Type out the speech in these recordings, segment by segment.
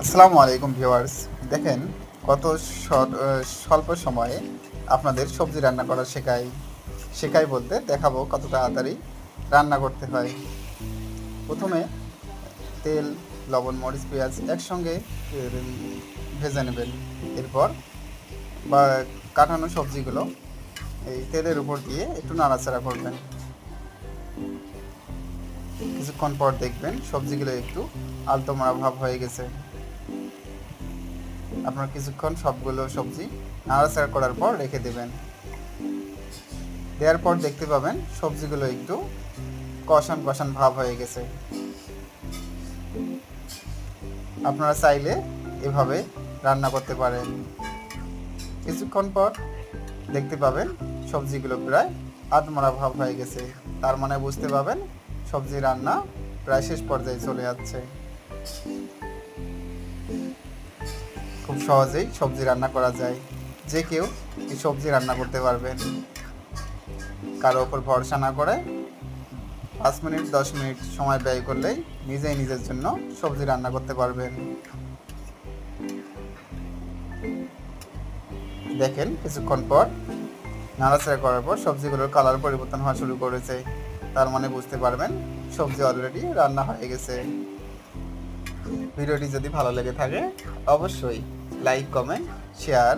আসসালামু আলাইকুম ভিউয়ার্স। দেখেন কত স্বল্প সময়ে আপনাদের সবজি রান্না করা শেখাই বলতে দেখাবো কত তাড়াতাড়ি রান্না করতে হয়। প্রথমে তেল, লবণ, মরিচ, পেঁয়াজ একসঙ্গে ভেজে নেবেন। এরপর বা কাটানো সবজিগুলো এই তেলের উপর দিয়ে একটু নাড়াচাড়া করবেন। কিছুক্ষণ পর দেখবেন সবজিগুলো একটু আলতো মারা ভাব হয়ে গেছে। আপনার কিছুক্ষণ সবগুলো সবজি নাড়াচাড়া করার পর রেখে দেবেন। দেওয়ার পর দেখতে পাবেন সবজিগুলো একটু কষান কষান ভাব হয়ে গেছে। আপনারা চাইলে এভাবে রান্না করতে পারেন। কিছুক্ষণ পর দেখতে পাবেন সবজিগুলো প্রায় আধমরা ভাব হয়ে গেছে। তার মানে বুঝতে পাবেন সবজি রান্না প্রায় শেষ পর্যায়ে চলে যাচ্ছে। খুব সহজেই সবজি রান্না করা যায়। যে কেউ এই সবজি রান্না করতে পারবেন। কারো ওপর ভরসা না করে 5 মিনিট 10 মিনিট সময় ব্যয় করলেই নিজেই নিজের জন্য সবজি রান্না করতে পারবেন। দেখেন কিছুক্ষণ পর নাড়াচাড়া করার পর সবজিগুলোর কালার পরিবর্তন হওয়া শুরু করেছে। তার মানে বুঝতে পারবেন সবজি অলরেডি রান্না হয়ে গেছে। ভিডিওটি যদি ভালো লেগে থাকে অবশ্যই লাইক, কমেন্ট, শেয়ার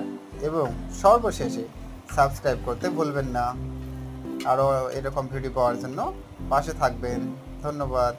এবং সর্বশেষে সাবস্ক্রাইব করতে ভুলবেন না। আরও এরকম ভিডিও পাওয়ার জন্য পাশে থাকবেন। ধন্যবাদ।